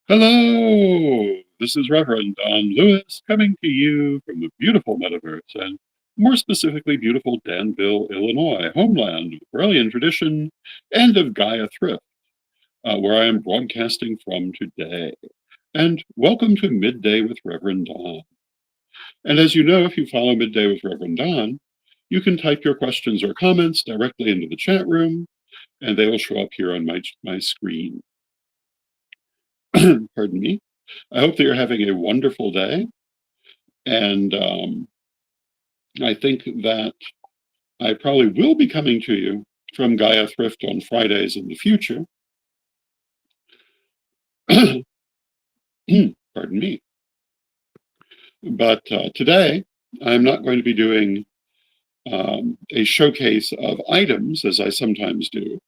Hello, this is Reverend Don Lewis coming to you from the beautiful metaverse and more specifically beautiful Danville, Illinois, homeland of Correllian tradition and of Gaia Thrift, where I am broadcasting from today. And welcome to Midday with Reverend Don. And as you know, if you follow Midday with Reverend Don, you can type your questions or comments directly into the chat room, and they will show up here on my screen. Pardon me. I hope that you're having a wonderful day. And I think that I probably will be coming to you from Gaia Thrift on Fridays in the future. Pardon me. But today, I'm not going to be doing a showcase of items, as I sometimes do,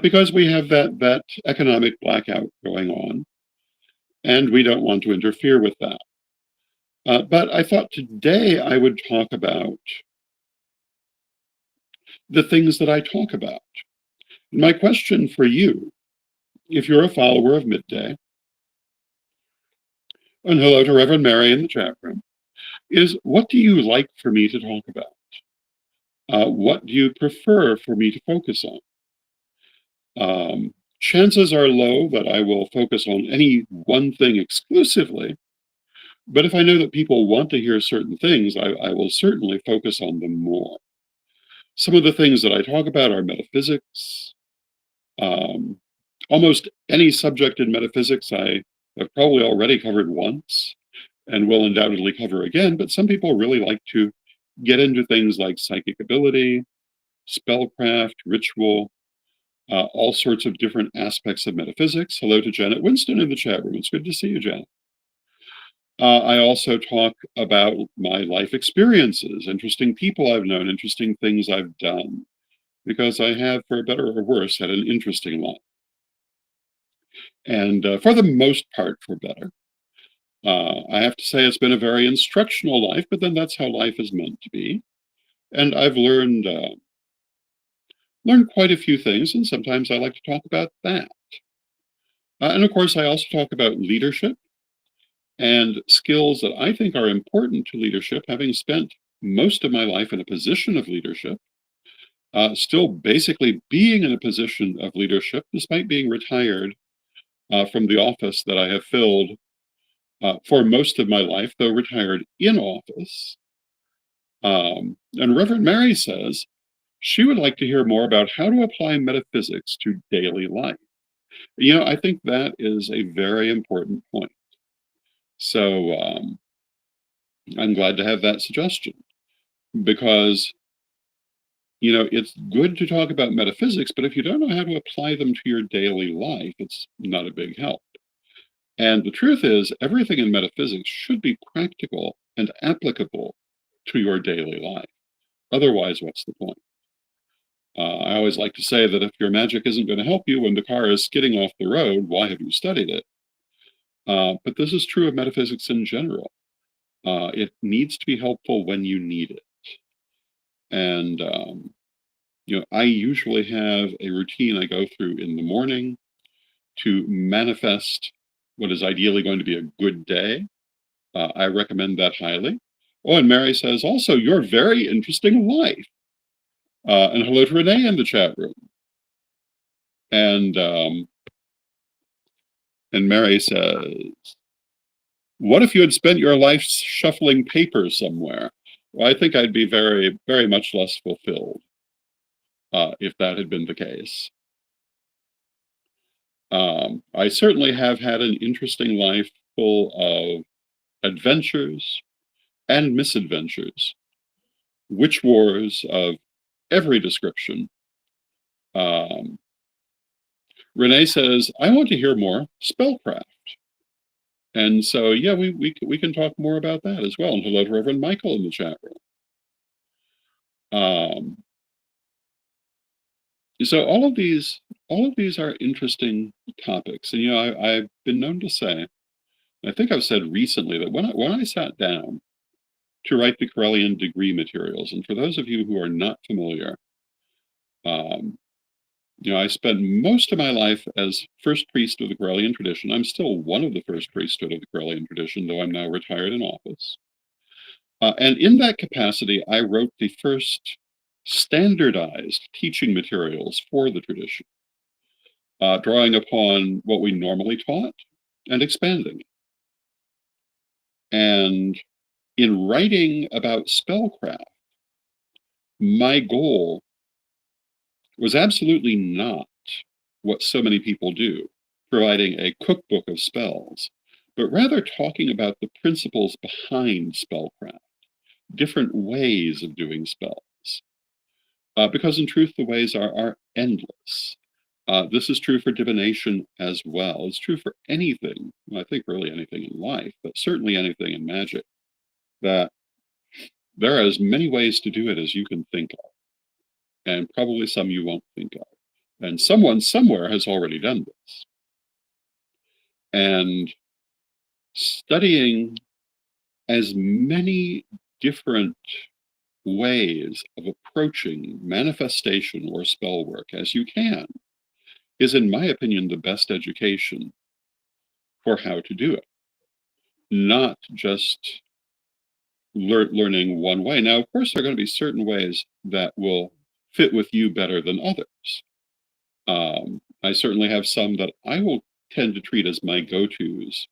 because we have that economic blackout going on, and we don't want to interfere with that. But I thought today I would talk about the things that I talk about. My question for you, if you're a follower of Midday, and hello to Reverend Mary in the chat room, is what do you like for me to talk about? What do you prefer for me to focus on? Chances are low that I will focus on any one thing exclusively, but if I know that people want to hear certain things, I will certainly focus on them more. Some of the things that I talk about are metaphysics. Almost any subject in metaphysics I have probably already covered once and will undoubtedly cover again, but some people really like to get into things like psychic ability, spellcraft, ritual, all sorts of different aspects of metaphysics. Hello to Janet Winston in the chat room. It's good to see you, Janet. I also talk about my life experiences, interesting people I've known, interesting things I've done, because I have, for better or worse, had an interesting life. And for the most part, for better. I have to say it's been a very instructional life, but then that's how life is meant to be. And I've learned quite a few things, and sometimes I like to talk about that. And of course, I also talk about leadership and skills that I think are important to leadership, having spent most of my life in a position of leadership, still basically being in a position of leadership, despite being retired from the office that I have filled for most of my life, though retired in office. And Reverend Mary says she would like to hear more about how to apply metaphysics to daily life. You know, I think that is a very important point. So I'm glad to have that suggestion because, you know, it's good to talk about metaphysics, but if you don't know how to apply them to your daily life, it's not a big help. And the truth is, everything in metaphysics should be practical and applicable to your daily life. Otherwise, what's the point? I always like to say that if your magic isn't going to help you when the car is skidding off the road, why have you studied it? But this is true of metaphysics in general. It needs to be helpful when you need it. And, you know, I usually have a routine I go through in the morning to manifest what is ideally going to be a good day. I recommend that highly. Oh, and Mary says, also, your very interesting life. And hello to Renee in the chat room. And Mary says, what if you had spent your life shuffling paper somewhere? Well, I think I'd be very, very much less fulfilled if that had been the case. I certainly have had an interesting life full of adventures and misadventures, witch wars of every description. Renee says, I want to hear more spellcraft. And so, yeah, we can talk more about that as well. And hello to Reverend Michael in the chat room. So all of these are interesting topics. And, you know, I've been known to say, I think I've said recently that when I sat down to write the Correllian degree materials, and for those of you who are not familiar, I spent most of my life as first priest of the Correllian tradition. I'm still one of the first priesthood of the Correllian tradition, though I'm now retired in office. And in that capacity, I wrote the first standardized teaching materials for the tradition, drawing upon what we normally taught and expanding. And in writing about spellcraft, my goal was absolutely not what so many people do, providing a cookbook of spells, but rather talking about the principles behind spellcraft, different ways of doing spells. Because in truth, the ways are endless. This is true for divination as well. It's true for anything, I think really anything in life, but certainly anything in magic, that there are as many ways to do it as you can think of, and probably some you won't think of. And someone somewhere has already done this. And studying as many different ways of approaching manifestation or spell work as you can is, in my opinion, the best education for how to do it, not just learning one way. Now, of course, there are going to be certain ways that will fit with you better than others. I certainly have some that I will tend to treat as my go-tos,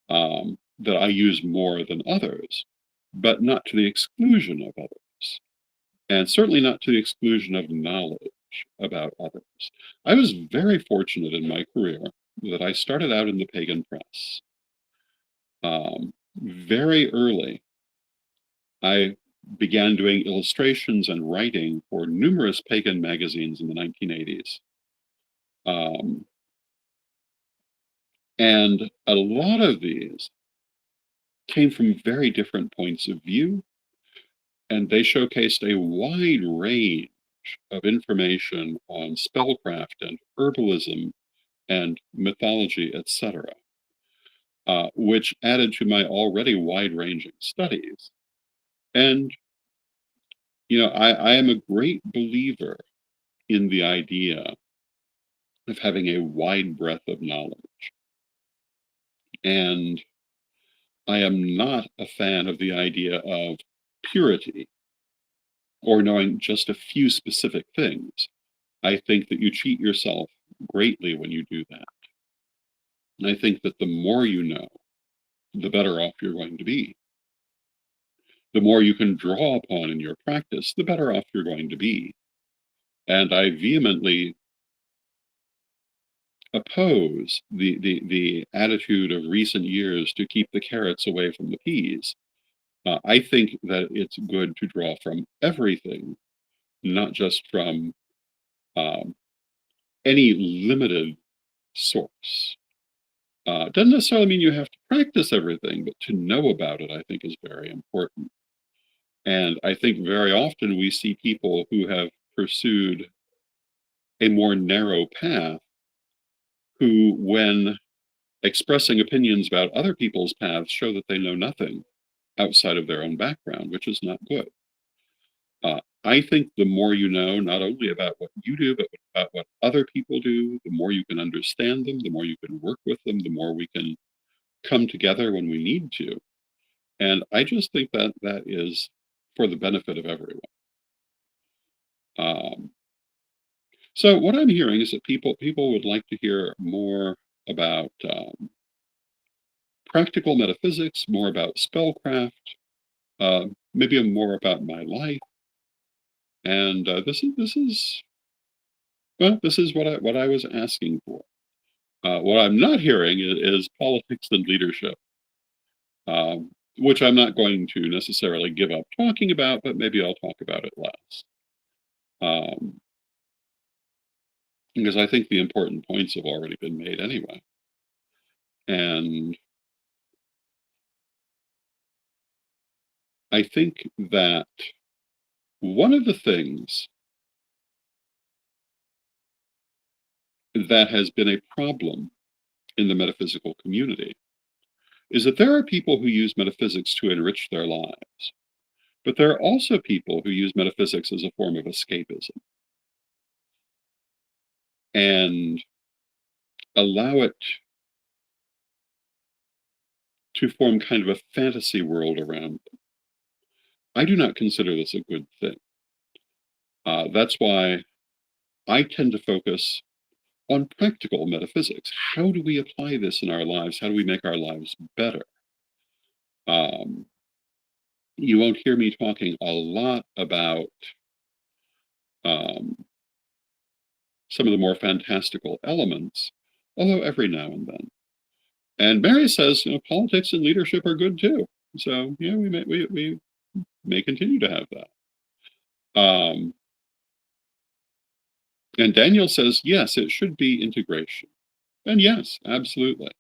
that I use more than others, but not to the exclusion of others, and certainly not to the exclusion of knowledge about others. I was very fortunate in my career that I started out in the pagan press. Very early, I began doing illustrations and writing for numerous pagan magazines in the 1980s. And a lot of these came from very different points of view, and they showcased a wide range of information on spellcraft and herbalism and mythology, etc., which added to my already wide-ranging studies. And, I am a great believer in the idea of having a wide breadth of knowledge. And I am not a fan of the idea of purity or knowing just a few specific things. I think that you cheat yourself greatly when you do that. And I think that the more you know, the better off you're going to be. The more you can draw upon in your practice, the better off you're going to be. And I vehemently oppose the attitude of recent years to keep the carrots away from the peas. I think that it's good to draw from everything, not just from any limited source. Doesn't necessarily mean you have to practice everything, but to know about it, I think, is very important. And I think very often we see people who have pursued a more narrow path who, when expressing opinions about other people's paths, show that they know nothing outside of their own background, which is not good. I think the more you know, not only about what you do, but about what other people do, the more you can understand them, the more you can work with them, the more we can come together when we need to. And I just think that that is for the benefit of everyone. Um, so what I'm hearing is that people would like to hear more about practical metaphysics, more about spellcraft, maybe more about my life. And this is what I was asking for. What I'm not hearing is politics and leadership, which I'm not going to necessarily give up talking about, but maybe I'll talk about it less. Because I think the important points have already been made anyway. And I think that one of the things that has been a problem in the metaphysical community is that there are people who use metaphysics to enrich their lives, but there are also people who use metaphysics as a form of escapism. and allow it to form kind of a fantasy world around them. I do not consider this a good thing. That's why I tend to focus on practical metaphysics. How do we apply this in our lives? How do we make our lives better? Um, you won't hear me talking a lot about um, some of the more fantastical elements, although every now and then. And Mary says, politics and leadership are good too. So yeah, we may continue to have that. And Daniel says, yes, it should be integration. And yes, absolutely.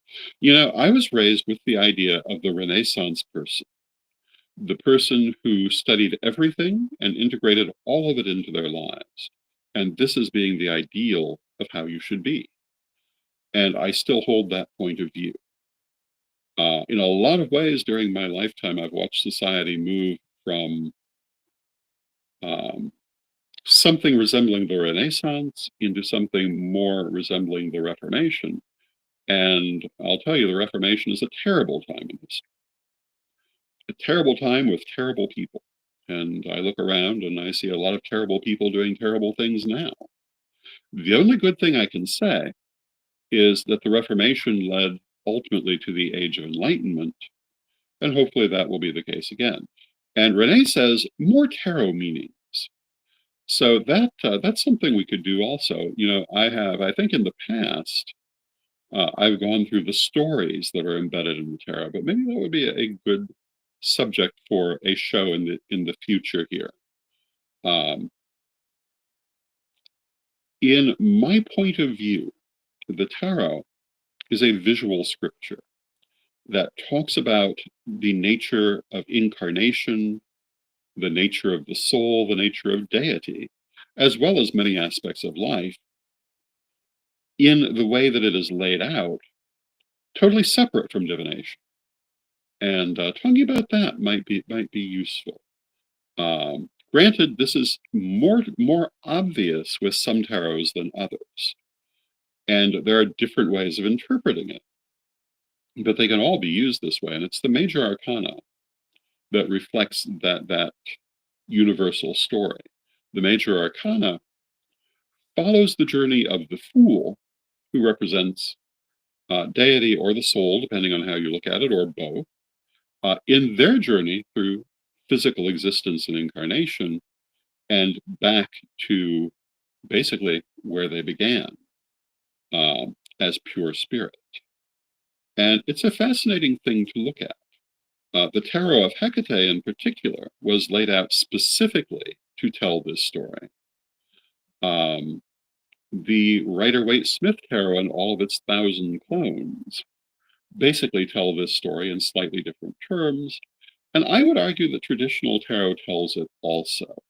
I was raised with the idea of the Renaissance person, the person who studied everything and integrated all of it into their lives. And this is being the ideal of how you should be. And I still hold that point of view. In a lot of ways during my lifetime, I've watched society move from um, something resembling the Renaissance into something more resembling the Reformation. And I'll tell you, the Reformation is a terrible time in history, a terrible time with terrible people. And I look around and I see a lot of terrible people doing terrible things now. The only good thing I can say is that the Reformation led ultimately to the Age of Enlightenment, and hopefully that will be the case again. And Renee says more tarot meanings. So that's something we could do also. I think in the past, I've gone through the stories that are embedded in the tarot, but maybe that would be a good subject for a show in the future here. In my point of view, the tarot is a visual scripture that talks about the nature of incarnation, the nature of the soul, the nature of deity, as well as many aspects of life, in the way that it is laid out, totally separate from divination. And talking about that might be useful. Granted, this is more obvious with some tarots than others, and there are different ways of interpreting it, but they can all be used this way. And it's the major arcana that reflects that universal story. The major arcana follows the journey of the fool, who represents deity or the soul, depending on how you look at it, or both, in their journey through physical existence and incarnation, and back to basically where they began, as pure spirit. And it's a fascinating thing to look at. The tarot of Hecate in particular was laid out specifically to tell this story. The Rider-Waite-Smith tarot and all of its 1,000 clones basically tell this story in slightly different terms. And I would argue that traditional tarot tells it also.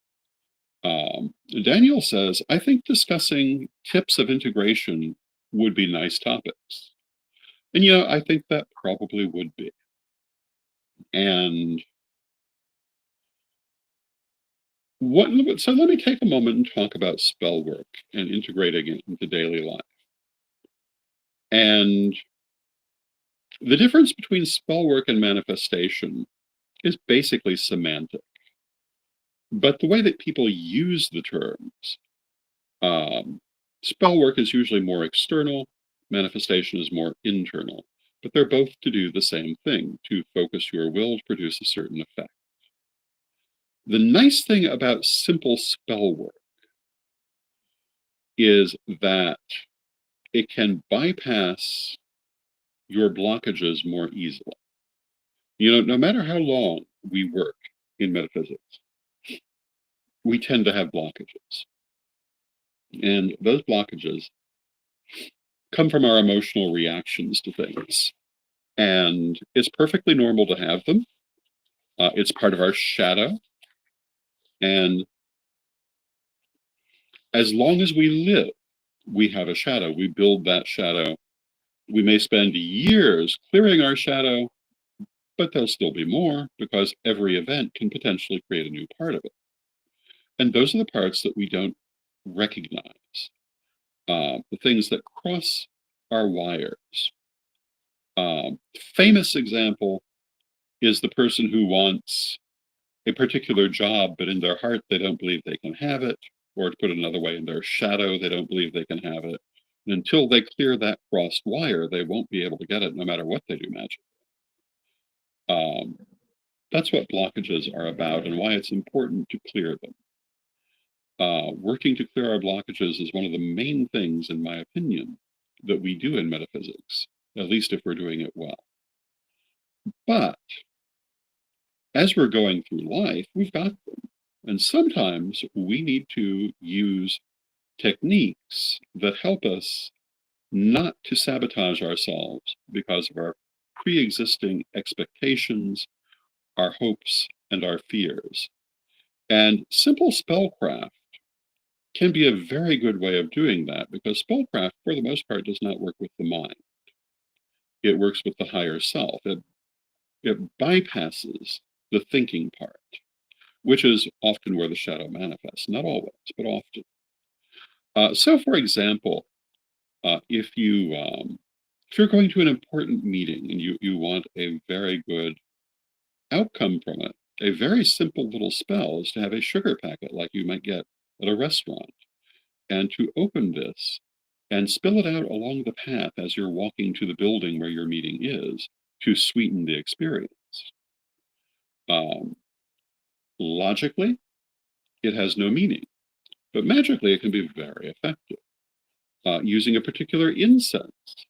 Daniel says, I think discussing tips of integration would be nice topics. And I think that probably would be. And so let me take a moment and talk about spell work and integrating it into daily life. And the difference between spell work and manifestation is basically semantic. But the way that people use the terms, spell work is usually more external, manifestation is more internal, but they're both to do the same thing, to focus your will to produce a certain effect. The nice thing about simple spell work is that it can bypass your blockages more easily. No matter how long we work in metaphysics, we tend to have blockages. And those blockages come from our emotional reactions to things. And it's perfectly normal to have them. It's part of our shadow. And as long as we live, we have a shadow. We build that shadow. We may spend years clearing our shadow, but there'll still be more because every event can potentially create a new part of it. And those are the parts that we don't recognize. the things that cross our wires. Famous example is the person who wants a particular job, but in their heart, they don't believe they can have it, or to put it another way, in their shadow, they don't believe they can have it. And until they clear that crossed wire, they won't be able to get it no matter what they do magically. That's what blockages are about and why it's important to clear them. Working to clear our blockages is one of the main things, in my opinion, that we do in metaphysics, at least if we're doing it well. But as we're going through life, we've got them. And sometimes we need to use techniques that help us not to sabotage ourselves because of our pre-existing expectations, our hopes, and our fears. And simple spellcraft can be a very good way of doing that, because spellcraft, for the most part, does not work with the mind. It works with the higher self. It bypasses the thinking part, which is often where the shadow manifests. Not always, but often. So, for example, if you're going to an important meeting and you want a very good outcome from it, a very simple little spell is to have a sugar packet like you might get at a restaurant, and to open this and spill it out along the path as you're walking to the building where your meeting is, to sweeten the experience. Logically, it has no meaning, but magically it can be very effective. Using a particular incense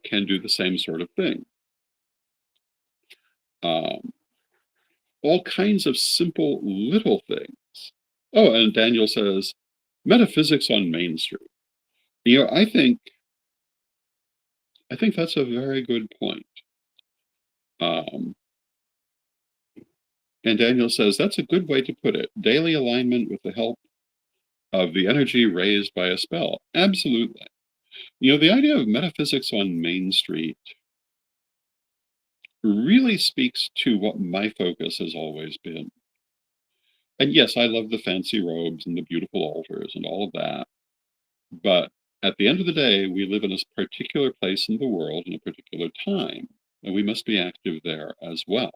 can do the same sort of thing. All kinds of simple little things. Oh, and Daniel says, metaphysics on Main Street. I think that's a very good point. And Daniel says, that's a good way to put it. Daily alignment with the help of the energy raised by a spell. Absolutely. The idea of metaphysics on Main Street really speaks to what my focus has always been. And yes, I love the fancy robes and the beautiful altars and all of that. But at the end of the day, we live in a particular place in the world in a particular time, and we must be active there as well.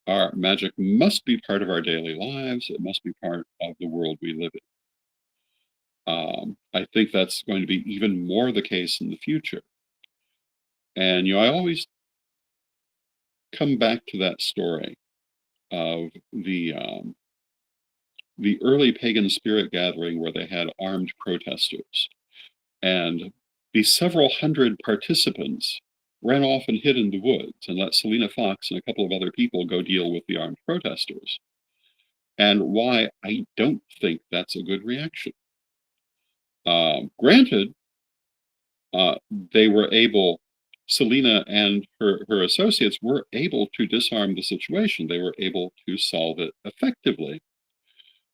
Our magic must be part of our daily lives. It must be part of the world we live in. I think that's going to be even more the case in the future. And, I always come back to that story of the early pagan spirit gathering where they had armed protesters. And the several hundred participants ran off and hid in the woods and let Selena Fox and a couple of other people go deal with the armed protesters. And why I don't think that's a good reaction. Granted, they were able, Selena and her associates were able to disarm the situation. They were able to solve it effectively.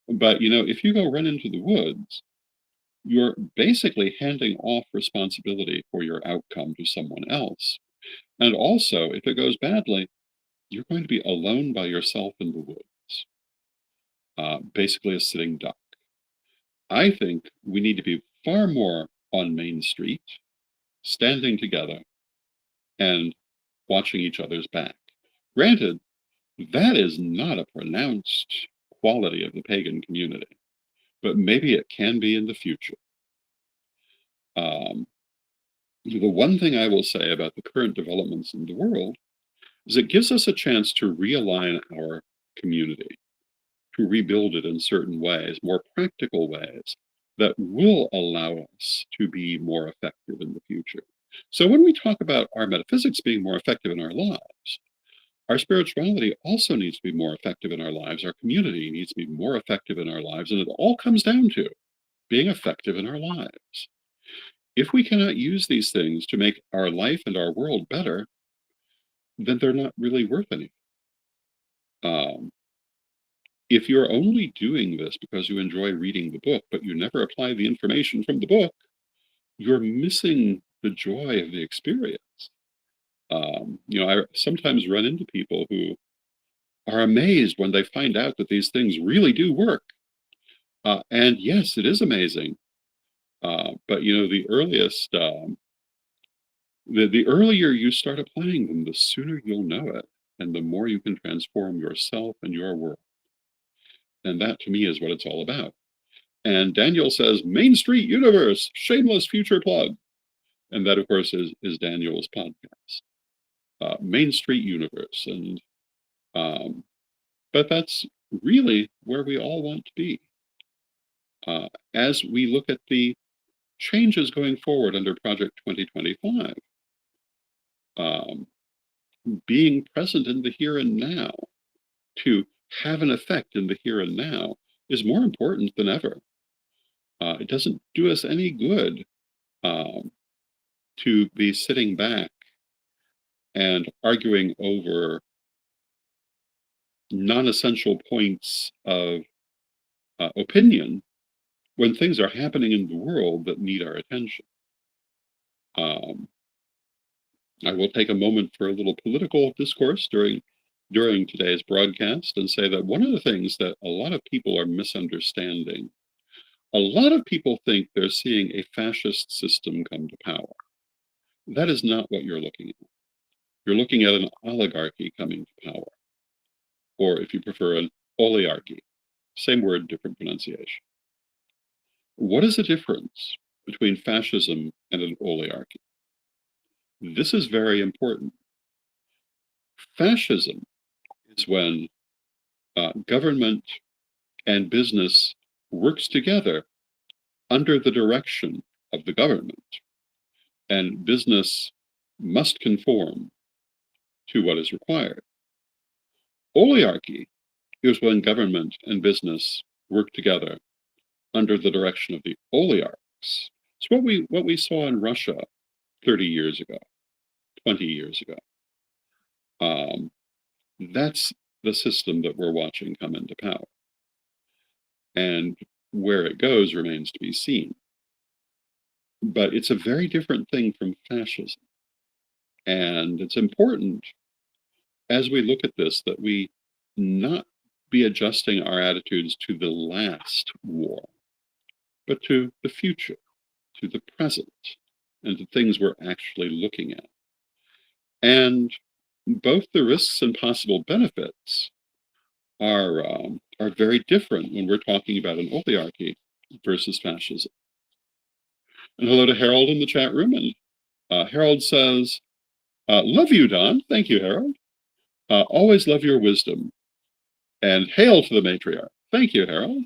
But, if you go run into the woods, you're basically handing off responsibility for your outcome to someone else. And also, if it goes badly, you're going to be alone by yourself in the woods, basically a sitting duck. I think we need to be far more on Main Street, standing together and watching each other's back. Granted, that is not a pronounced quality of the pagan community, but maybe it can be in the future. The one thing I will say about the current developments in the world is it gives us a chance to realign our community, to rebuild it in certain ways, more practical ways that will allow us to be more effective in the future. So when we talk about our metaphysics being more effective in our lives, our spirituality also needs to be more effective in our lives. Our community needs to be more effective in our lives. And it all comes down to being effective in our lives. If we cannot use these things to make our life and our world better, then they're not really worth anything. If you're only doing this because you enjoy reading the book, but you never apply the information from the book, you're missing the joy of the experience. I sometimes run into people who are amazed when they find out that these things really do work. And yes, it is amazing. But the earliest, the earlier you start applying them, the sooner you'll know it, and the more you can transform yourself and your world. And that, to me, is what it's all about. And Daniel says, Main Street Universe, shameless future plug. And that, of course, is Daniel's podcast, Main Street Universe. And but that's really where we all want to be. As we look at the changes going forward under Project 2025, um, being present in the here and now to have an effect in the here and now is more important than ever. It doesn't do us any good to be sitting back and arguing over non-essential points of opinion when things are happening in the world that need our attention. I will take a moment for a little political discourse during today's broadcast and say that one of the things that a lot of people are misunderstanding, a lot of people think they're seeing a fascist system come to power. That is not what you're looking at. You're looking at an oligarchy coming to power, or if you prefer, an oligarchy. Same word, different pronunciation. What is the difference between fascism and an oligarchy? This is very important. Fascism is when government and business works together under the direction of the government, and business must conform to what is required. Oligarchy is when government and business work together under the direction of the oligarchs. It's what we saw in Russia 30 years ago, 20 years ago. That's the system that we're watching come into power. And where it goes remains to be seen. But it's a very different thing from fascism. And it's important as we look at this that we not be adjusting our attitudes to the last war, but to the future, to the present, and to things we're actually looking at. And both the risks and possible benefits are very different when we're talking about an oligarchy versus fascism. And hello to Harold in the chat room. And Harold says, love you, Don. Thank you, Harold. Always love your wisdom. And hail to the matriarch. Thank you, Harold.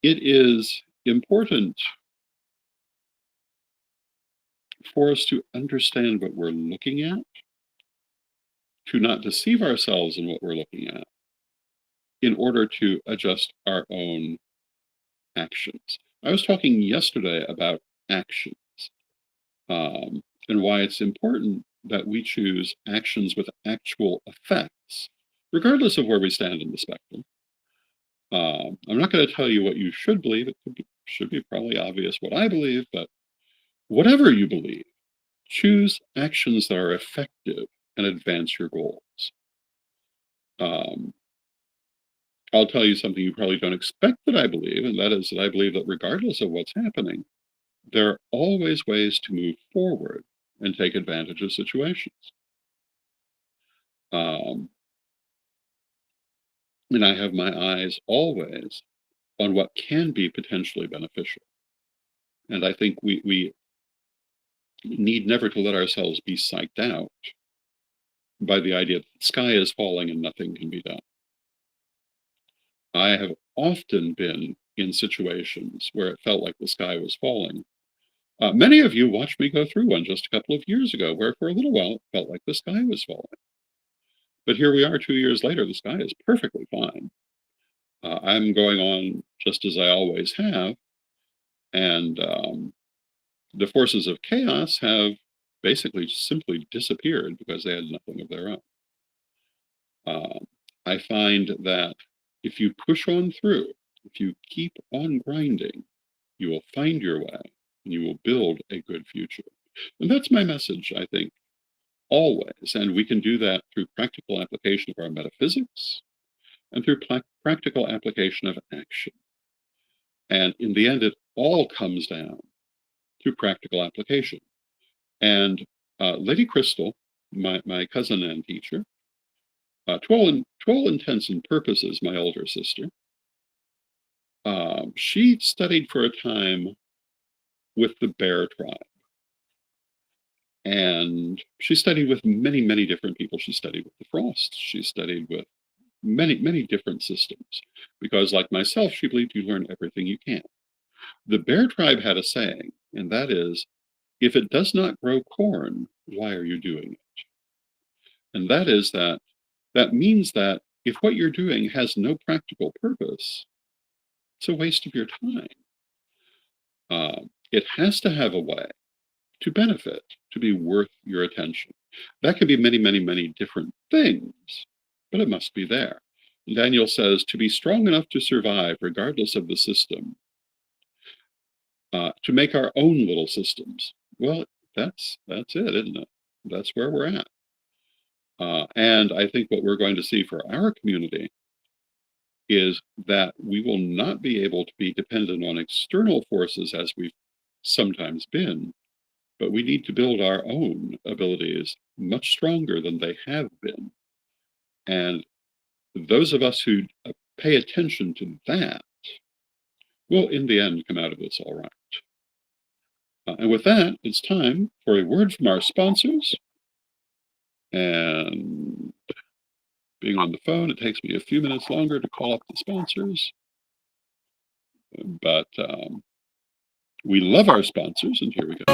It is important for us to understand what we're looking at, to not deceive ourselves in what we're looking at, in order to adjust our own actions. I was talking yesterday about actions, and why it's important that we choose actions with actual effects, regardless of where we stand in the spectrum. I'm not going to tell you what you should believe. It should be probably obvious what I believe, but whatever you believe, choose actions that are effective and advance your goals. I'll tell you something you probably don't expect that I believe, and that is that I believe that regardless of what's happening, there are always ways to move forward and take advantage of situations. And I have my eyes always on what can be potentially beneficial. And I think we need never to let ourselves be psyched out by the idea that the sky is falling and nothing can be done. I have often been in situations where it felt like the sky was falling. Many of you watched me go through one just a couple of years ago, where for a little while it felt like the sky was falling. But here we are 2 years later, the sky is perfectly fine. I'm going on just as I always have, and the forces of chaos have basically simply disappeared because they had nothing of their own. I find that if you push on through, if you keep on grinding, you will find your way and you will build a good future. And that's my message, I think, always. And we can do that through practical application of our metaphysics and through practical application of action. And in the end, it all comes down to practical application. And Lady Crystal, my cousin and teacher, to all intents and purposes, my older sister, she studied for a time with the bear tribe. And she studied with many, many different people. She studied with the frosts. She studied with many, many different systems. Because like myself, she believed you learn everything you can. The bear tribe had a saying, and that is, if it does not grow corn, why are you doing it? And that means that if what you're doing has no practical purpose, it's a waste of your time. It has to have a way to benefit, to be worth your attention. That could be many, many, many different things, but it must be there. And Daniel says, to be strong enough to survive regardless of the system, to make our own little systems. Well, that's it, isn't it? That's where we're at. And I think what we're going to see for our community is that we will not be able to be dependent on external forces as we've sometimes been, but we need to build our own abilities much stronger than they have been. And those of us who pay attention to that will, in the end, come out of this all right. And with that, it's time for a word from our sponsors. And being on the phone, it takes me a few minutes longer to call up the sponsors. But we love our sponsors, and here we go.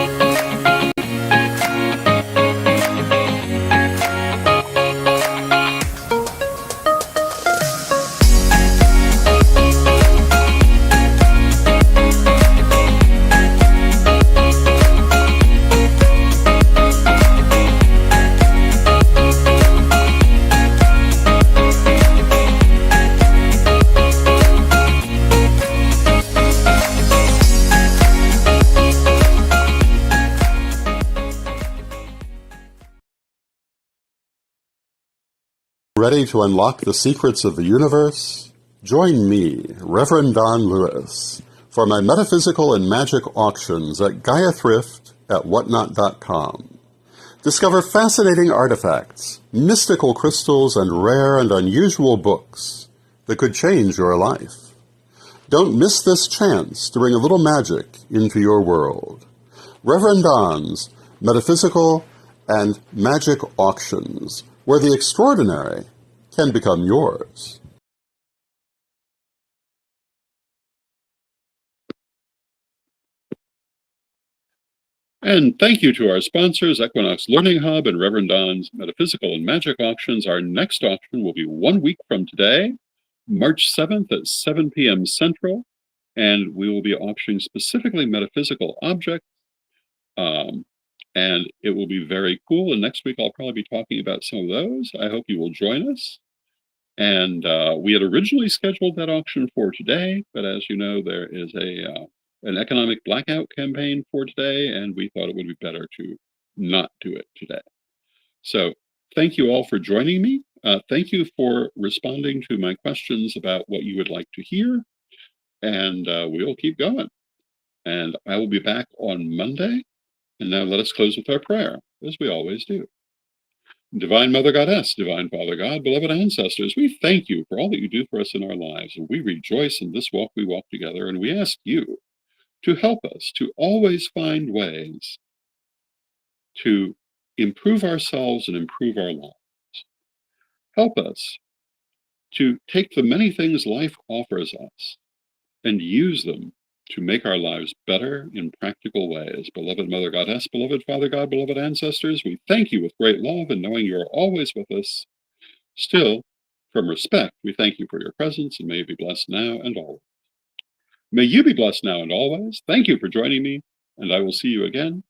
Ready to unlock the secrets of the universe? Join me, Rev Don Lewis, for my metaphysical and magic auctions at Gaia Thrift at whatnot.com. Discover fascinating artifacts, mystical crystals, and rare and unusual books that could change your life. Don't miss this chance to bring a little magic into your world. Rev Don's Metaphysical and Magic Auctions, where the extraordinary can become yours. And thank you to our sponsors, Equinox Learning Hub and Rev Don's Metaphysical and Magic Auctions. Our next auction will be 1 week from today, March 7th at 7 p.m. Central, and we will be auctioning specifically metaphysical objects, and it will be very cool. And next week I'll probably be talking about some of those. I hope you will join us. And we had originally scheduled that auction for today, but as you know, there is an economic blackout campaign for today, and we thought it would be better to not do it today. So thank you all for joining me. Thank you for responding to my questions about what you would like to hear, and we'll keep going. And I will be back on Monday. And now let us close with our prayer, as we always do. Divine Mother Goddess, Divine Father God, beloved ancestors, we thank you for all that you do for us in our lives, and we rejoice in this walk we walk together, and we ask you to help us to always find ways to improve ourselves and improve our lives. Help us to take the many things life offers us and use them to make our lives better in practical ways. Beloved Mother Goddess, beloved Father God, beloved ancestors, we thank you with great love and knowing you are always with us. Still, from respect, we thank you for your presence, and may you be blessed now and always. May you be blessed now and always. Thank you for joining me, and I will see you again